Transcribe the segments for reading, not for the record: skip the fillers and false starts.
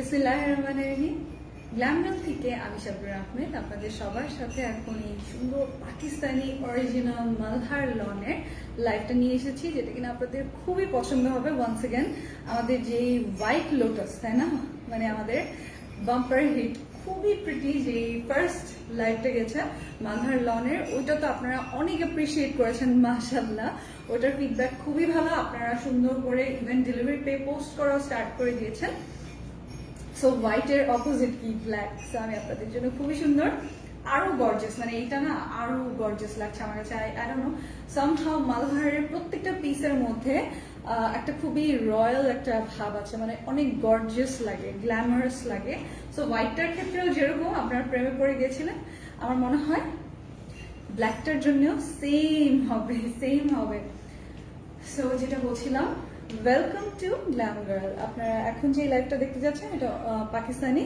বিসমিল্লাহির রহমানির রহিম। গ্ল্যামগার্ল থেকে আমি শাবনুর আহমেদ আপনাদের সবার সাথে এখন এই সুন্দর পাকিস্তানি অরিজিনাল মালহার লনের লাইভটা নিয়ে এসেছি, যেটা কিনা আপনাদের খুবই পছন্দ হবে। ওয়ান্স এগেন আমাদের যে হোয়াইট লোটাস, তাই না, মানে আমাদের বাম্পার হিট, খুবই প্রিটি যে ফার্স্ট লাইভটা গেছে মালহার লনের, ওইটা তো আপনারা অনেক অ্যাপ্রিসিয়েট করেছেন মাশাআল্লাহ। ওটার ফিডব্যাক খুবই ভালো, আপনারা সুন্দর করে ইভেন ডেলিভারি পে পোস্ট করাও স্টার্ট করে দিয়েছেন। সো হোয়াইটের অপোজিট কি ব্ল্যাক, সো আমি আপনাদের জন্য খুবই সুন্দর আরো গর্জিয়াস, মানে এইটা না আরো গর্জিয়াস লাগছে আমার কাছে। আই ডোন্ট নো, সামহাউ মালহারের প্রত্যেকটা পিসের মধ্যে একটা খুবই রয়্যাল একটা ভাব আছে, মানে অনেক গর্জিয়াস লাগে, গ্ল্যামারাস লাগে। সো হোয়াইটটার ক্ষেত্রেও যেরকম আপনারা প্রেমে পড়ে গিয়েছিলেন, আমার মনে হয় ব্ল্যাকটার জন্যও সেম হবে। সো যেটা বলছিলাম, ওয়েলকাম টু গ্ল্যাম গার্ল। আপনারা এখন যে লাইভটা দেখতে যাচ্ছেন এটা পাকিস্তানি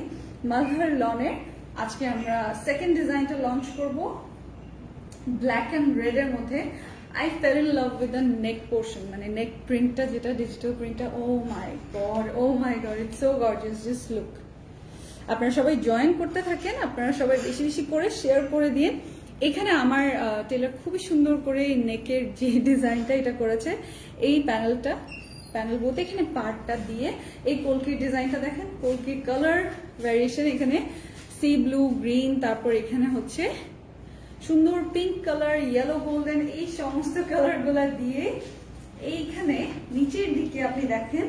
মালহার লনের। আজকে আমরা সেকেন্ড ডিজাইনটা লঞ্চ করব ব্ল্যাক অ্যান্ড রেড এর মধ্যে। I fell in love with the neck portion, মানে নেক প্রিন্টটা, যেটা ডিজিটাল প্রিন্টটা। Oh my God, it's so gorgeous, just look. আপনারা সবাই জয়েন করতে থাকেন, আপনারা সবাই বেশি বেশি করে শেয়ার করে দিন। এখানে আমার টেলার খুবই সুন্দর করে নেকের যে ডিজাইনটা এটা করেছে, এই প্যানেল বলতে এখানে পার্টটা দিয়ে এই কলকির ডিজাইনটা দেখেন, কলকির কালার ভ্যারিয়েশন, এখানে সি ব্লু, গ্রিন, তারপর এখানে হচ্ছে সুন্দর পিঙ্ক কালার, ইয়েলো, গোল্ডেন, এই সমস্ত কালার গুলা দিয়ে এইখানে নিচের দিকে আপনি দেখেন,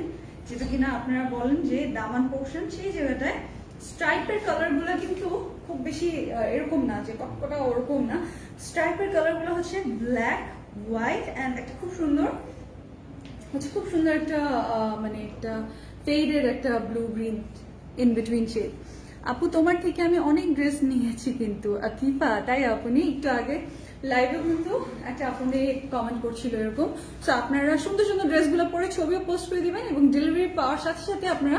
যেটা কিনা আপনারা বলেন যে দামান পোর্শন, সেই জায়গাটায় স্ট্রাইপের কালার গুলা কিন্তু খুব বেশি এরকম না যে কটকটা, ওরকম না। স্ট্রাইপের কালার গুলো হচ্ছে ব্ল্যাক, হোয়াইট অ্যান্ড একটা খুব সুন্দর একটা মানে একটা ফেডেড একটা blue green in between shade. আপু তোমার থেকে আমি অনেক ড্রেস নিয়েছি কিন্তু আকিফা, তাই আপনি একটু আগে লাইভে কিন্তু একটা আপনি কমেন্ট করছিল এরকম। সো আপনারা সুন্দর সুন্দর ড্রেসগুলো পরে ছবিও পোস্ট করে দিবেন এবং ডেলিভারি পাওয়ার সাথে সাথে আপনারা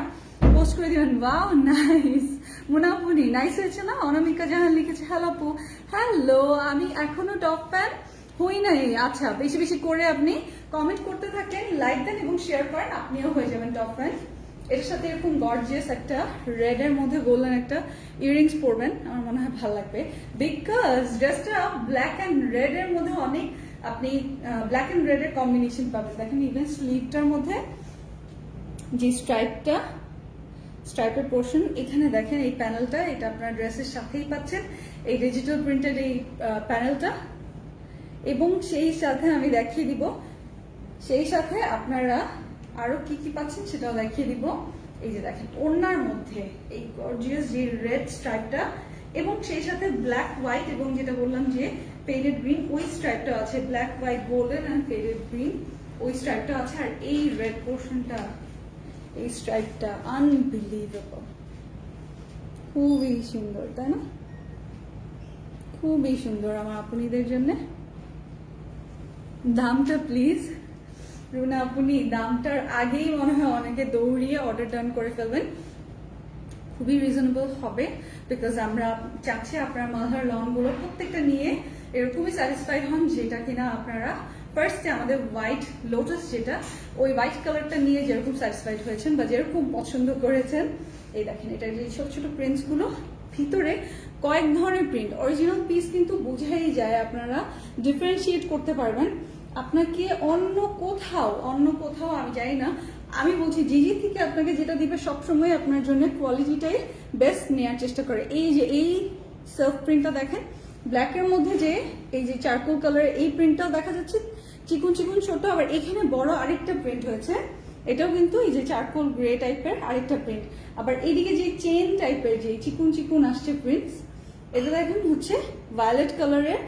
পোস্ট করে দিবেন। ওয়াও নাইস, মুনাফুনি নাইস হয়েছে না? অনামিকা জাহান লিখেছে হ্যালো আপু। হ্যালো, আমি এখনো টপ ফ্যান হই নাই। আচ্ছা, বেশি বেশি করে আপনি কমেন্ট করতে থাকেন, লাইক দেন এবং শেয়ার করেন, আপনিও হয়ে যাবেন টপ ফ্যান। এর সাথে এরকম গর্জিয়াস একটা রেড এর মধ্যে গোল্ডেন একটা ইয়াররিংস পরবেন, আমার মনে হয় ভালো লাগবে। বিকজ ড্রেসটা ব্ল্যাক অ্যান্ড রেড এর মধ্যে অনেক আপনি ব্ল্যাক অ্যান্ড রেড এর কম্বিনেশন পাবেন। দেখেন ইভেন স্লিভটার মধ্যে যে স্ট্রাইপের পোর্শন, এখানে দেখেন এই প্যানেলটা, এটা আপনার ড্রেসের সাথেই পাচ্ছেন, এই ডিজিটাল প্রিন্টেড এই প্যানেলটা। এবং সেই সাথে আমি দেখিয়ে দিব, সেই সাথে আপনারা আরো কি কি পাচ্ছেন সেটাও দেখিয়ে দিব। এই যে দেখেন ওড়নার মধ্যে এই গর্জিয়াস যে রেড স্ট্রাইপটা, এবং সেই সাথে ব্ল্যাক হোয়াইট, এবং যেটা বললাম যে ফেডেড গ্রিন, ওই স্ট্রাইপটা আছে, black white golden and faded green, ওই স্ট্রাইপটা আছে। আর এই রেড পোর্শনটা, এই স্ট্রাইপটা আনবিলিভেবল, খুবই সুন্দর, তাই না? খুবই সুন্দর আমার আপনিদের জন্য। দামটা প্লিজ রুনা আপনি, দামটার আগেই মনে হয় অনেকে দৌড়িয়ে অর্ডার ডান করে ফেলবেন। খুবই রিজনেবল হবে, বিকজ আমরা চাচ্ছি আপনারা মালহার লনগুলো প্রত্যেকটা নিয়ে এরকমই স্যাটিসফাইড হন, যেটা কিনা আপনারা ফার্স্টে আমাদের হোয়াইট লোটাস, যেটা ওই হোয়াইট কালারটা নিয়ে যেরকম স্যাটিসফাইড হয়েছেন বা যেরকম পছন্দ করেছেন। এই দেখেন এটা যে ছোট ছোট প্রিন্টস গুলো, ভিতরে কয়েক ধরনের প্রিন্ট, অরিজিনাল পিস কিন্তু বুঝাই যায়, আপনারা ডিফারেন্সিয়েট করতে পারবেন। আপনাকে অন্য কোথাও আমি জানি না, আমি বলছি জিজি থেকে আপনাকে যেটা দিবে সবসময় আপনার জন্য কোয়ালিটিটাই বেস্ট নেওয়ার চেষ্টা করে। এই যে এই সেলফ প্রিন্টটা দেখেন, ব্ল্যাকের মধ্যে যে এই যে চারকোল কালারের এই প্রিন্টটাও দেখা যাচ্ছে, চিকুন চিকুন ছোট, আবার এখানে বড় আরেকটা প্রিন্ট হয়েছে, এটাও কিন্তু এই যে চারকোল গ্রে টাইপের আরেকটা প্রিন্ট। আবার এইদিকে যে চেন টাইপের যে চিকুন চিকুন আসছে প্রিন্টস, এটা দেখেন হচ্ছে ভায়োলেট কালারের।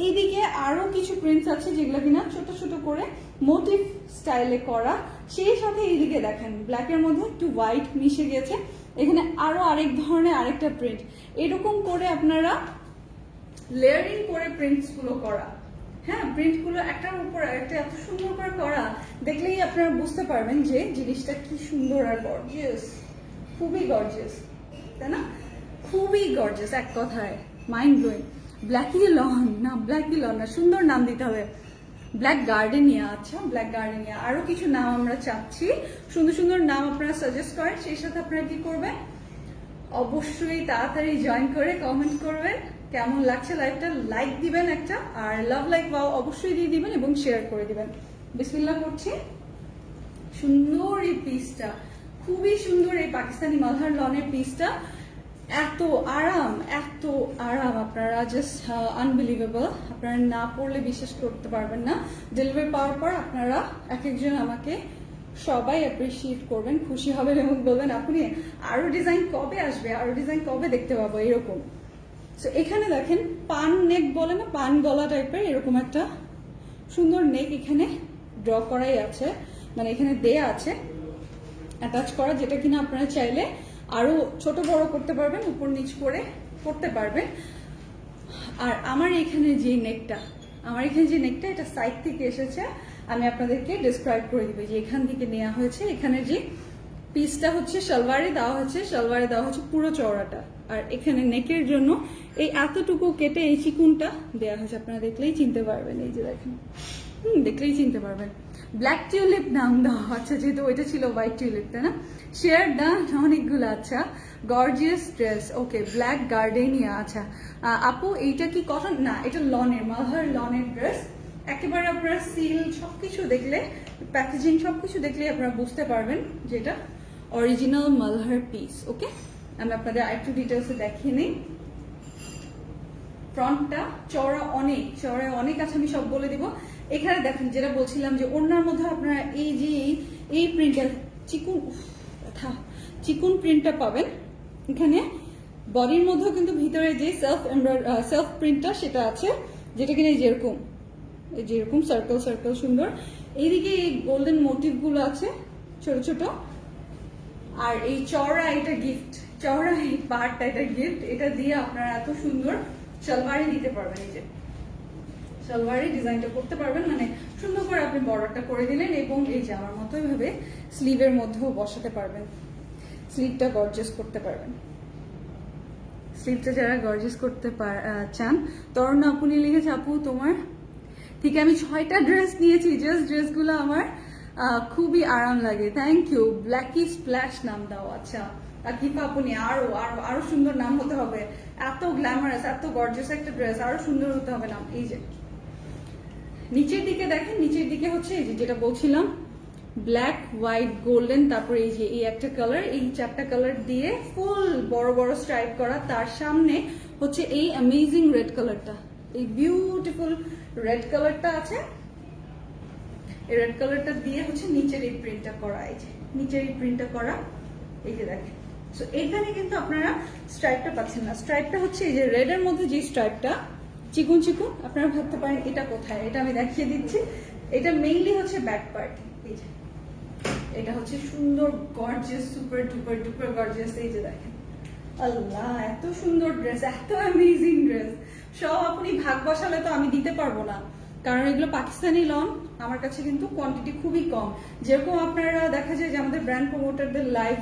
এইদিকে আরো কিছু প্রিন্টস আছে যেগুলো কিনা ছোট ছোট করে মোটিভ স্টাইলে করা, সেই সাথে এইদিকে দেখেন ব্ল্যাকের মধ্যে একটু হোয়াইট মিশে গেছে, এখানে আরো আরেক ধরনের আরেকটা প্রিন্ট। এরকম করে আপনারা লেয়ারিং করে প্রিন্টস গুলো করা, হ্যাঁ, প্রিন্ট গুলো একটার উপর একটা এত সুন্দর করে করা, দেখলেই আপনারা বুঝতে পারবেন যে জিনিসটা কি সুন্দর আর গর্জিয়াস, খুবই গর্জিয়াস, তাই না? খুবই গর্জিয়াস, এক কথায় মাইন্ড ব্লোয়িং। ব্ল্যাকি লন না, সুন্দর নাম দিতে হবে। Black gardenia. আচ্ছা, ব্ল্যাক গার্ডেনিয়া। আরো কিছু নাম আমরা চাচ্ছি, সুন্দর সুন্দর নাম আপনারা সাজেস্ট করেন। সেই সাথে আপনারা কি করবেন, অবশ্যই তাড়াতাড়ি জয়েন করে কমেন্ট করবেন কেমন লাগছে লাইভটা, লাইক দিবেন একটা, আর লাভ লাইক ওয়াও অবশ্যই দিয়ে দিবেন এবং শেয়ার করে দিবেন। বিসমিল্লাহ করছি। সুন্দর এই পিসটা, খুবই সুন্দর এই পাকিস্তানি মালহার লনের পিসটা, এত আরাম এত আরাম, আপনারা জাস্ট আনবিলিভেবল। আপনারা না পড়লে বিশ্বাস করতে পারবেন না। ডেলিভারি পাওয়ার পর আপনারা এক একজন আমাকে সবাই অ্যাপ্রিসিয়েট করবেন, খুশি হবেন এবং বলবেন আপনি আরো ডিজাইন কবে আসবে, আরো ডিজাইন কবে দেখতে পাবো এরকম। তো এখানে দেখেন পান নেক বলে না, পান গলা টাইপের এরকম একটা সুন্দর নেক এখানে ড্র করাই আছে, মানে এখানে দেয়া আছে অ্যাটাচ করা, যেটা কিনা আপনারা চাইলে আরো ছোট বড় করতে পারবেন, উপর নিচ করে করতে পারবেন। আর আমার এখানে যে নেকটা, এটা সাইড থেকে এসেছে, আমি আপনাদেরকে ডিসক্রাইব করে দিব যে এখান থেকে নেওয়া হয়েছে। এখানে যে পিসটা হচ্ছে সালোয়ারে দেওয়া হচ্ছে পুরো চওড়াটা, আর এখানে নেকের জন্য এই এতটুকু কেটে এই চিকুনটা দেওয়া হয়েছে। আপনারা দেখলেই চিনতে পারবেন, এই যে দেখেন, দেখলেই চিনতে পারবেন। ব্ল্যাক টিউলিপ নাম দেওয়া, আচ্ছা যেহেতু ওইটা ছিল হোয়াইট টিউলিপ, তাই না? শেয়ার ডান অনেকগুলো। আচ্ছা, গর্জিয়াস ড্রেস, ওকে, ব্ল্যাক গার্ডেনিয়া। আচ্ছা আপু এইটা কি কটন? না, এটা লনের, মালহার লনের ড্রেস। একেবারে আপনারা সিল সবকিছু দেখলে, প্যাকেজিং সবকিছু দেখলে আপনারা বুঝতে পারবেন যে এটা অরিজিনাল মালহার পিস। ওকে, আমি আপনাদের আরেকটু ডিটেলসে দেখিয়ে নিই। ফ্রন্টটা চওড়া অনেক আছে, আমি সব বলে দিব। এখানে দেখেন যেটা বলছিলাম যে ওড়নার মধ্যে আপনারা এই যে এই প্রিন্টটা চিকুন প্রিন্টটা পাবেন এখানে। বডির মধ্যেও কিন্তু ভিতরে যে সেলফ প্রিন্টটা সেটা আছে, যেটা কিনা যেরকম সার্কেল সুন্দর। এইদিকে এই গোল্ডেন মোটিভ গুলো আছে ছোট ছোট, আর এই চওড়া এটা গিফট, চওড়া এই পার্টটা এটা গিফট। এটা দিয়ে আপনারা এত সুন্দর সালোয়ারে দিতে পারবেন, এই যে সালোয়ারে ডিজাইনটা করতে পারবেন, মানে সুন্দর করে আপনি বর্ডারটা করে দিলেন এবং এই যে আমার মতো এইভাবে স্লিভের মধ্যেও বসাতে পারবেন, স্লিভটা গর্জিয়াস করতে পারবেন। স্লিভটা যারা গর্জিয়াস করতে চান, তরুণ আপনি লিখেছে আপু তোমার ঠিক আমি 6টা ড্রেস নিয়েছি, জাস্ট ড্রেসগুলো আমার খুবই আরাম লাগে, থ্যাংক ইউ। ব্ল্যাকি স্প্ল্যাশ নাম দাও। আচ্ছা আকিফা আপনি আরো সুন্দর নাম হতে হবে, এত গ্ল্যামারাস এত গর্জিয়াস একটা ড্রেস, আরো সুন্দর হতে হবে নাম। এই যে নিচের দিকে দেখেন, নিচের দিকে হচ্ছে এই যে যেটা বলছিলাম ব্ল্যাক হোয়াইট গোল্ডেন, তারপরে এই যে এই একটা কালার, এই 4টা কালার দিয়ে ফুল বড় বড় স্ট্রাইপ করা, তার সামনে হচ্ছে এই অ্যামেজিং রেড কালারটা, এই বিউটিফুল রেড কালারটা আছে। এই রেড কালারটা দিয়ে হচ্ছে নিচের এই প্রিন্টটা করা, এই যে নিচের এই প্রিন্টটা করা, এই যে দেখেন। সো এখানে কিন্তু আপনারা স্ট্রাইপটা পাচ্ছেন না, স্ট্রাইপটা হচ্ছে এই যে রেড এর মধ্যে যে স্ট্রাইপটা চিকুন আপনারা ভাবতে পারেন এটা কোথায়, এটা আমি দেখিয়ে দিচ্ছি। এটা মেইনলি হচ্ছে ব্যাক পার্ট, এই যে এটা হচ্ছে সুন্দর গর্জিয়াস, সুপার ডুপার গর্জিয়াস। এই যে দেখেন, আল্লাহ এত সুন্দর ড্রেস, এত অ্যামেজিং ড্রেস, সব আপনি ভাগ বসালে তো আমি দিতে পারবো না, কারণ এগুলো পাকিস্তানি লন, আমার কাছে কিন্তু কোয়ান্টিটি খুবই কম। যেরকম আপনারা দেখা যায় যে আমাদের ব্র্যান্ড প্রমোটারদের লাইভ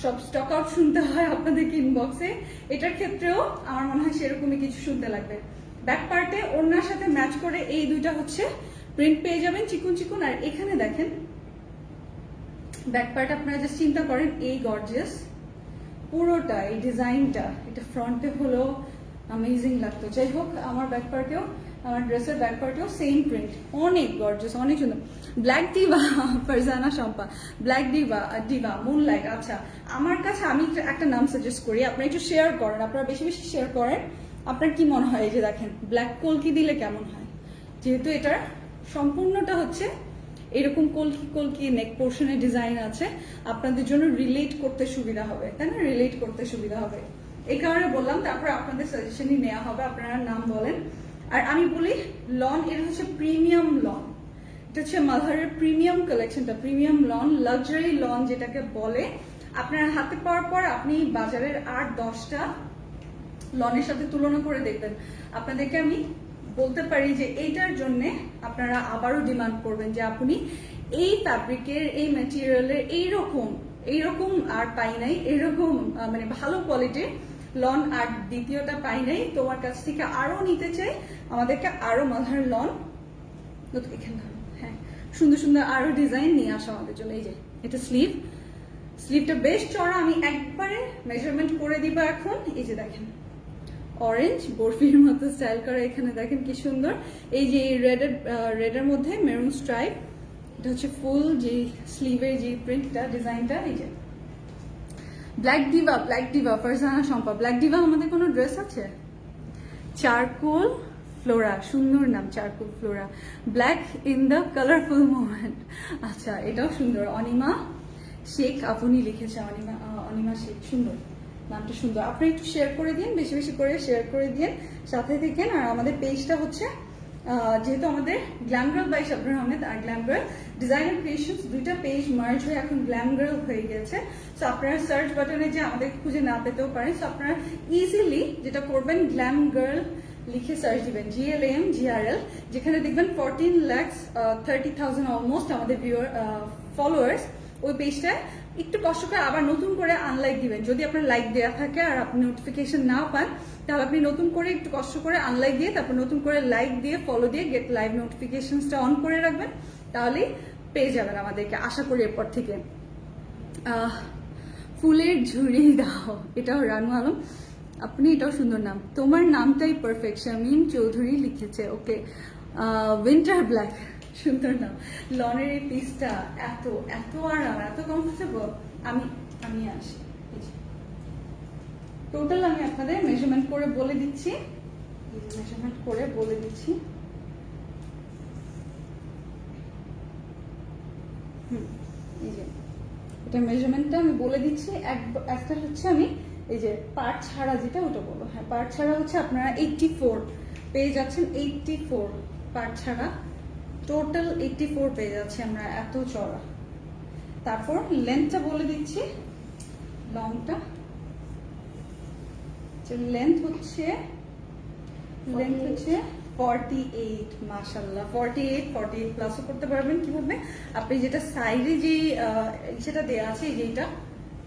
সব স্টক আউট শুনতে হয় আপনাদেরকে ইনবক্সে, এটার ক্ষেত্রেও আমার মনে হয় সেরকমই কিছু শুনতে লাগবে। ব্যাক পার্টে ওড়নার সাথে ম্যাচ করে এই দুইটা হচ্ছে প্রিন্ট পেয়ে যাবেন চিকুন। আর এখানে দেখেন ব্যাক পার্ট আপনারা জাস্ট চিন্তা করেন এই গর্জিয়াস পুরোটা, এই ডিজাইনটা, এটা ফ্রন্টে হলো অ্যামেজিং লাগতো। যাই হোক, আমার ব্যাক পার্টেও, আমার ড্রেসের ব্যাক পার্টেও সেম প্রিন্ট, অনেক গর্জিয়াস, অনেক সুন্দর। Black Diva Farzana Shampa, black Diva moonlight. আচ্ছা আমার কাছে আমি একটা নাম সাজেস্ট করি, আপনারা একটু শেয়ার করেন, আপনারা বেশি বেশি শেয়ার করেন। আপনার কি মনে হয়, এই যে দেখেন ব্ল্যাক কলকি দিলে কেমন হয়? যেহেতু এটার সম্পূর্ণটা হচ্ছে এরকম কলকি নেক পোর্শনের ডিজাইন আছে, আপনাদের জন্য রিলেট করতে সুবিধা হবে, তাই না? রিলেট করতে সুবিধা হবে, এই কারণে বললাম। তারপর আপনাদের সাজেশনই নেওয়া হবে, আপনারা নাম বলেন। আর আমি বলি লন, এটা হচ্ছে প্রিমিয়াম লন, এটা হচ্ছে মালহারের প্রিমিয়াম কালেকশনটা, প্রিমিয়াম লন, লাক্সারি লন যেটাকে বলে। আপনার হাতে পাওয়ার পর আপনি বাজারের 8-10টা লনের সাথে তুলনা করে দেখবেন, আপনাদেরকে আমি বলতে পারি যে এইটার জন্য আপনারা আবারও ডিমান্ড করবেন যে আপনি এই ফ্যাব্রিকের, এই ম্যাটেরিয়ালের এইরকম আর পাই নাই, এরকম মানে ভালো কোয়ালিটির লন আর দ্বিতীয়টা পাই নাই, তোমার কাছ থেকে আরো নিতে চাই, আমাদেরকে আরো মালহার লন নতুন এখানে হ্যাঁ সুন্দর সুন্দর আরো ডিজাইন নিয়ে আসা আমাদের জন্য। এই যে এটা স্লিভটা বেশ চড়া, আমি একবারে মেজারমেন্ট করে দিব এখন। এই যে দেখেন অরেঞ্জ বরফির মতো স্টাইল করা, এখানে দেখেন কি সুন্দর। এই যে রেডের মধ্যে মেরুন স্ট্রাইপ, এটা হচ্ছে ফুল যে স্লিভের যে প্রিন্টটা ডিজাইনটা। এই যে black Diva Farzana Shampa. Black Diva আমাদের কোনো ড্রেস আছে? চারকোল ফ্লোরা, সুন্দর নাম charcoal Flora, black in the colourful moment. আচ্ছা এটাও সুন্দর, অনিমা শেখ আপনি লিখেছে, অনিমা শেখ, সুন্দর নামটা সুন্দর। আপনি একটু শেয়ার করে দিন, বেশি বেশি করে শেয়ার করে দিন, সাথে থাকেন। আর আমাদের পেজটা হচ্ছে যেহেতু আমাদের glam girl by Shabnur Ahmed আর গ্ল্যাম গার্ল ডিজাইনার ক্রিয়েশনস দুইটা পেজ মার্জ হয়ে এখন গ্ল্যাম গার্ল হয়ে গেছে। সো আপনারা সার্চ বাটনে যে আমাদের খুঁজে না পেতেও পারেন, সো আপনারা ইজিলি যেটা করবেন গ্ল্যাম গার্ল লিখে সার্চ দিবেন, GLAMGRL, যেখানে দেখবেন 14,30,000 অলমোস্ট আমাদের ফলোয়ার্স। ওই পেজটায় একটু কষ্ট করে আবার নতুন করে আনলাইক দিবেন। যদি আপনার লাইক দেওয়া থাকে আর আপনি নোটিফিকেশন না পান, তাহলে আপনি নতুন করে একটু কষ্ট করে আনলাইক দিয়ে তারপর নতুন করে লাইক দিয়ে ফলো দিয়ে গেট লাইভ নোটিফিকেশনসটা অন করে রাখবেন, তাহলেই পেয়ে যাবেন আমাদেরকে আশা করি এরপর থেকে। ফুলের ঝুড়ি দাও, এটাও রানু আলম, আপনি এটাও সুন্দর নাম, তোমার নামটাই পারফেক্ট, শামিম চৌধুরী লিখেছে। ওকে উইন্টার ব্ল্যাক, সুন্দর নাম। লনের এই পিসটা এত এত আরাম, এত কমফোর্টেবল। আমি আসি টোটাল আমি আপনাদের মেজারমেন্ট করে বলে দিচ্ছি, এই যে এটা মেজারমেন্টটা আমি বলে দিচ্ছি। একটা হচ্ছে আমি এই যে পার্ট ছাড়া যেটা ওটা বলো, হ্যাঁ পার্ট ছাড়া হচ্ছে আপনারা 84 পেয়ে যাচ্ছেন, 84 পার্ট ছাড়া টোটাল 84 পেয়ে যাচ্ছি আমরা, এত চড়া। তারপর লেন্থটা বলে দিচ্ছি, লংটা লেন্থ হচ্ছে 48, মাশাআল্লাহ 48 প্লাসও করতে পারবেন। কিভাবে? আপনি যেটা সাইডে যে সেটা দেওয়া আছে, যেটা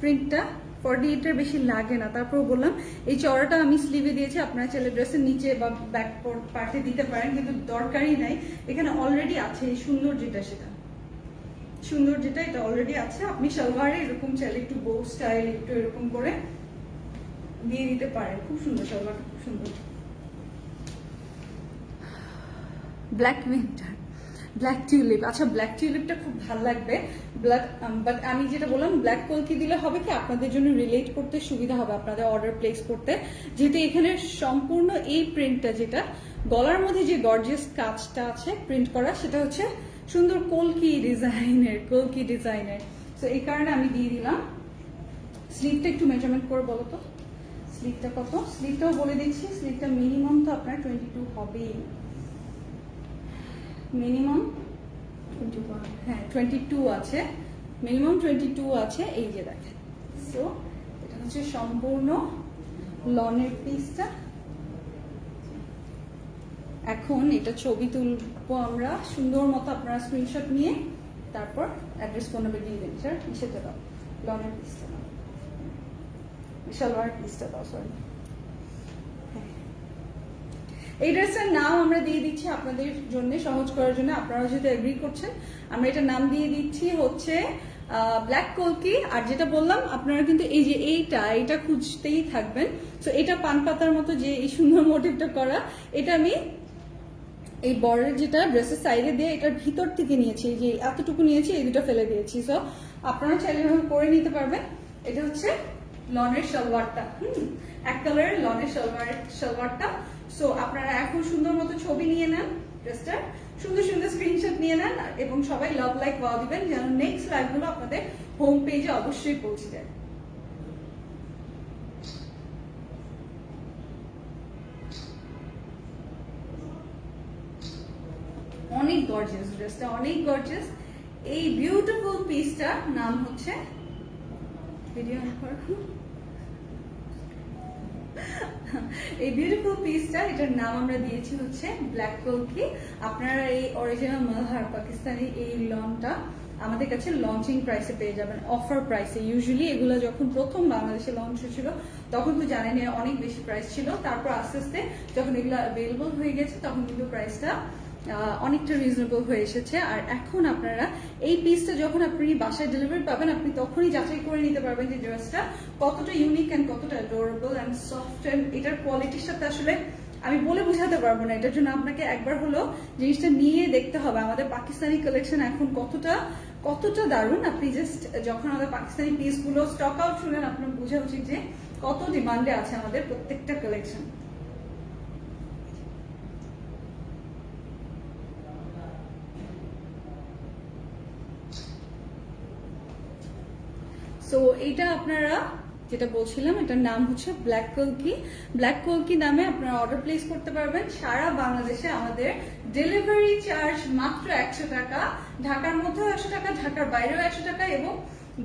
প্রিন্টটা 48 এর বেশি লাগে না। তারপর বললাম এই চড়াটা আমি স্লিভে দিয়েছি, আপনারা চাইলে ড্রেসের নিচে বা ব্যাক পার্টে দিতে পারেন, কিন্তু দরকারই নাই, এখানে অলরেডি আছে এই সুন্দর যেটা, এটা অলরেডি আছে। আপনি সালোয়ারে এরকম চাইলে একটু বো স্টাইল একটু এরকম করে দিয়ে দিতে পারেন, খুব সুন্দর সালোয়ারটা, খুব সুন্দর। ব্ল্যাক উইন্টার, ব্ল্যাক টিউলিপ, আচ্ছা ব্ল্যাক টিউলিপটা খুব ভালো লাগবে। বাট আমি যেটা বললাম ব্ল্যাক কলকি দিলে হবে কি আপনাদের জন্য রিলেট করতে সুবিধা হবে, আপনাদের অর্ডার প্লেস করতে, যেহেতু এখানে সম্পূর্ণ এই প্রিন্টটা যেটা গলার মধ্যে যে গর্জিয়াস কাজটা আছে প্রিন্ট করা, সেটা হচ্ছে সুন্দর কলকি ডিজাইনের। সো এই কারণে আমি দিয়ে দিলাম। স্লিভটা একটু মেজারমেন্ট করে বলো তো, স্লিভটা কত? স্লিভটাও বলে দিচ্ছি, স্লিভটা মিনিমাম তো আপনার 22 হবেই, মিনিমাম 22 আছে, মিনিমাম 22 আছে। এই যে দেখেন, সো এটা হচ্ছে সম্পূর্ণ লনের পিসটা। এখন এটা ছবি তুলবো আমরা সুন্দর মতো, আপনারা স্ক্রিনশট নিয়ে তারপর অ্যাড্রেস ফোন নাম্বার দিয়ে দেন। স্যার সেটা দাও, লনের পিসটা দাও, সালোয়ার পিসটা দাও, সরি। এই ড্রেসের নাম আমরা দিয়ে দিচ্ছি আপনাদের জন্য সহজ করার জন্য, আপনারা যেহেতু এগ্রি করছেন, আমরা এটা নাম দিয়ে দিচ্ছি হচ্ছে ব্ল্যাক কলকি। আর যেটা বললাম আপনারা কিন্তু এই যে এইটা খুঁজতেই থাকবেন। তো এটা পান পাতার মতো যে এই সুন্দর মোটিভটা করা, এটা আমি এই বর্ডার যেটা ড্রেসের সাইডে দিয়ে এটার ভিতর থেকে নিয়েছি, এই যে এতটুকু নিয়েছি, এই দুটো ফেলে দিয়েছি। সো আপনারা চাইলে এভাবে করে নিতে পারবেন। এটা হচ্ছে লনের সালোয়ারটা, এক কালারের লনের সালোয়ারটা। সো আপনারা এখন সুন্দর মতো ছবি নিয়ে নেন, ড্রেসটার সুন্দর সুন্দর স্ক্রিনশট নিয়ে নেন, এবং সবাই লাভ লাইক ওয়াও দিবেন যেন নেক্সট লাইভগুলো আপনাদের হোম পেজে অবশ্যই পৌঁছে যায়। অনেক গর্জিয়াস ড্রেসটা, অনেক গর্জিয়াস। এই বিউটিফুল পিসটার নাম হচ্ছে ভিডিও এই বিউটিফুল পিসটা, এটার নাম আমরা দিয়েছি হচ্ছে ব্ল্যাক কলকি। আপনারা এই অরিজিনাল মালহার পাকিস্তানি এই লনটা আমাদের কাছে লঞ্চিং প্রাইসে পেয়ে যাবেন, অফার প্রাইসে। ইউজুয়ালি এগুলো যখন প্রথম বাংলাদেশে লঞ্চ হয়েছিল তখন তো জানেন অনেক বেশি প্রাইস ছিল, তারপর আস্তে আস্তে যখন এগুলো অ্যাভেলেবল হয়ে গেছে তখন কিন্তু প্রাইসটা অনেকটা রিজনেবল হয়ে এসেছে। আর এখন আপনারা এই পিসটা যখন আপনি বাসায় ডেলিভারি পাবেন, আপনি তখনই যাচাই করে নিতে পারবেন যে ড্রেসটা কতটা ইউনিক অ্যান্ড কতটা অ্যাডোরেবল অ্যান্ড সফট, অ্যান্ড এটার কোয়ালিটির সাথে আসলে আমি বলে বোঝাতে পারবো না। এটার জন্য আপনাকে একবার হলো জিনিসটা নিয়ে দেখতে হবে আমাদের পাকিস্তানি কালেকশন এখন কতটা দারুণ। আপনি জাস্ট যখন আমাদের পাকিস্তানি পিসগুলো স্টক আউট শুনেন, আপনার বোঝা উচিত যে কত ডিমান্ডে আছে আমাদের প্রত্যেকটা কালেকশন। সো এইটা আপনারা যেটা বলছিলাম, এটার নাম হচ্ছে ব্ল্যাক কলকি নামে আপনারা অর্ডার প্লেস করতে পারবেন। সারা বাংলাদেশে আমাদের ডেলিভারি চার্জ মাত্র 100 টাকা, ঢাকার মধ্যেও 100 টাকা, ঢাকার বাইরেও 100 টাকা, এবং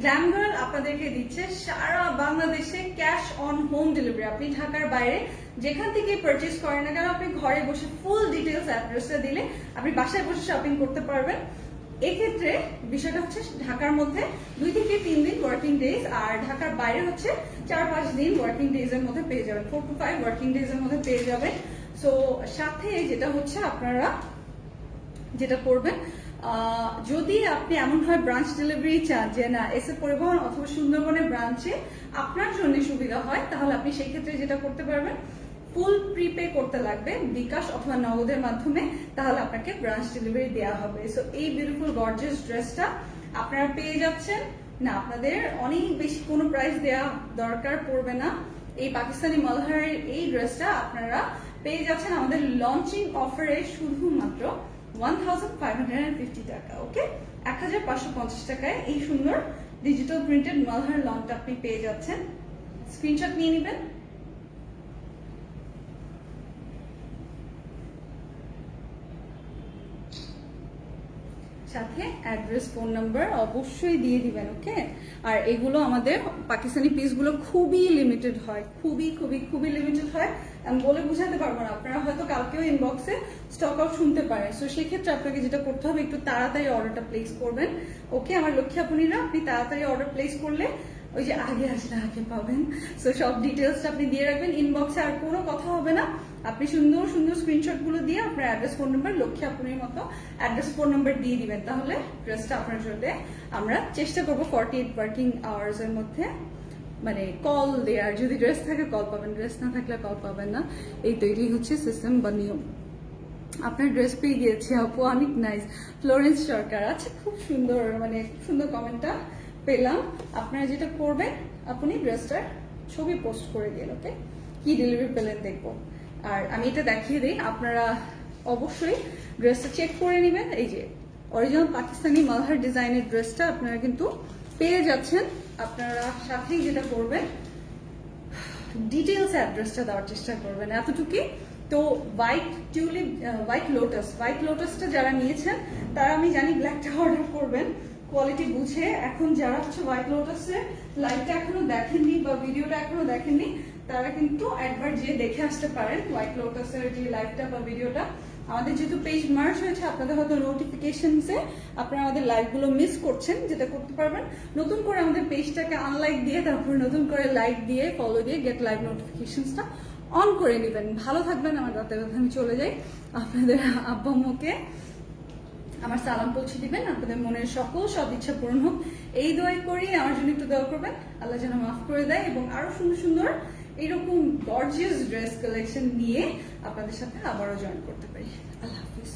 গ্ল্যাম গার্ল আপনাদেরকে দিচ্ছে সারা বাংলাদেশে ক্যাশ অন হোম ডেলিভারি। আপনি ঢাকার বাইরে যেখান থেকে পারচেস করেন না কেন, আপনি ঘরে বসে ফুল ডিটেলস অ্যাড্রেসটা দিলে আপনি বাসায় বসে শপিং করতে পারবেন। এক্ষেত্রে বিষয়টা হচ্ছে ঢাকার মধ্যে 2 থেকে 3 দিন ওয়ার্কিং ডেজ, আর ঢাকার বাইরে হচ্ছে 4-5 দিন ওয়ার্কিং ডেজ এর মধ্যে পেয়ে যাবেন, 4 to 5 ওয়ার্কিং ডেজ এর মধ্যে পেয়ে যাবেন। সো সাথে যেটা হচ্ছে আপনারা যেটা করবেন, যদি আপনি এমন হয় ব্রাঞ্চ ডেলিভারি চান যে না এসএ পরিবহন অথবা সুন্দরবনের ব্রাঞ্চে আপনার জন্য সুবিধা হয়, তাহলে আপনি সেই ক্ষেত্রে যেটা করতে পারবেন, ফুল প্রিপে করতে লাগবে বিকাশ অথবা নগদের মাধ্যমে, তাহলে আপনাকে ব্রাঞ্চ ডেলিভারি দেওয়া হবে। সো এই বিউটিফুল গর্জিয়াস ড্রেসটা আপনারা পেয়ে যাচ্ছেন না, আপনাদের অনেক বেশি কোনো প্রাইস দেওয়া দরকার পড়বে না। এই পাকিস্তানি মালহারের এই ড্রেসটা আপনারা পেয়ে যাচ্ছেন আমাদের লঞ্চিং অফারে শুধুমাত্র 1550 টাকা। ওকে, 1550 টাকায় এই সুন্দর ডিজিটাল প্রিন্টেড মালহার লংটা আপনি পেয়ে যাচ্ছেন। স্ক্রিনশট নিয়ে নেবেন। সাথে অ্যাড্রেস, ফোন নাম্বার অবশ্যই দিয়ে দিবেন। ওকে, আর এগুলো আমাদের পাকিস্তানি পিসগুলো খুবই লিমিটেড হয়, খুবই লিমিটেড হয়। আমি বলে বুঝাতে পারবো না, আপনারা হয়তো কালকেও ইনবক্সে স্টক আউট শুনতে পারেন। সো সেক্ষেত্রে আপনাকে যেটা করতে হবে, একটু তাড়াতাড়ি অর্ডারটা প্লেস করবেন। ওকে আমার লক্ষ্মী আপুনিরা, আপনি তাড়াতাড়ি অর্ডার প্লেস করলে ওই যে আগে আসলে আগে পাবেন। সো সব ডিটেলসটা আপনি দিয়ে রাখবেন ইনবক্সে, আর কোনো কথা হবে না। আপনি সুন্দর সুন্দর স্ক্রিনশট গুলো দিয়ে আপনার অ্যাড্রেস, ফোন নাম্বার, লক্ষ্মী আপুনির মতো অ্যাড্রেস, ফোন নাম্বার দিয়ে দিবেন, তাহলে ড্রেসটা আপনার জন্য আমরা চেষ্টা করবো 48 ওয়ার্কিং আওয়ার্স এর মধ্যে মানে কল দেয়ার। যদি ড্রেস থাকে কল পাবেন, ড্রেস না থাকলে কল পাবেন না। এই তৈরি হচ্ছে সিস্টেম বা নিয়ম। আপনার ড্রেস পেয়ে গিয়েছে আপু, অনেক নাইস। ফ্লোরেন্স সরকার, আচ্ছা খুব সুন্দর, মানে খুব সুন্দর কমেন্টটা পেলাম। আপনারা যেটা করবেন, আপনি ড্রেসটার ছবি পোস্ট করে দিন। ওকে, কি ডেলিভারি পেলেন দেখবো। আর আমি এটা দেখিয়ে দিই, আপনারা অবশ্যই ড্রেসটা চেক করে নেবেন। এই যে অরিজিনাল পাকিস্তানি মালহার ডিজাইনের ড্রেসটা আপনারা কিন্তু পেয়ে যাচ্ছেন। আপনারা সাথেই যেটা করবেন, ডিটেলস অ্যাড্রেসটা দেওয়ার চেষ্টা করবেন, এতটুকুই। তো হোয়াইট লোটাসটা যারা নিয়েছেন তারা আমি জানি ব্ল্যাকটা অর্ডার করবেন কোয়ালিটি বুঝে। এখন যারা হচ্ছে হোয়াইট লোটাসের লাইভটা এখনো দেখেননি বা ভিডিওটা এখনো দেখেননি, তারা কিন্তু একবার যে দেখে আসতে পারেন হোয়াইট লোটাসের যে লাইভটা বা ভিডিওটা। আমাদের যেহেতু পেজ মার্চ হয়েছে, আপনাদের হয়তো নোটিফিকেশনসে আপনারা আমাদের লাইভগুলো মিস করছেন। যেটা করতে পারবেন, নতুন করে আমাদের পেজটাকে আনলাইক দিয়ে তারপর নতুন করে লাইক দিয়ে ফলো দিয়ে গেট লাইভ নোটিফিকেশনসটা অন করে নেবেন। ভালো থাকবেন। আমার রাতে আমি চলে যাই, আপনাদের আব্বা আম্মুকে আমার সালাম পৌঁছে দিবেন। আপনাদের মনের সব ইচ্ছা পূরণ হোক এই দোয়াই করি। আমার জন্য একটু দোয়া করবেন, আল্লাহ যেন মাফ করে দেয় এবং আরো সুন্দর সুন্দর এরকম গর্জিয়াস ড্রেস কালেকশন নিয়ে আপনাদের সাথে আবারও জয়েন করতে পারি। আল্লাহ হাফিজ।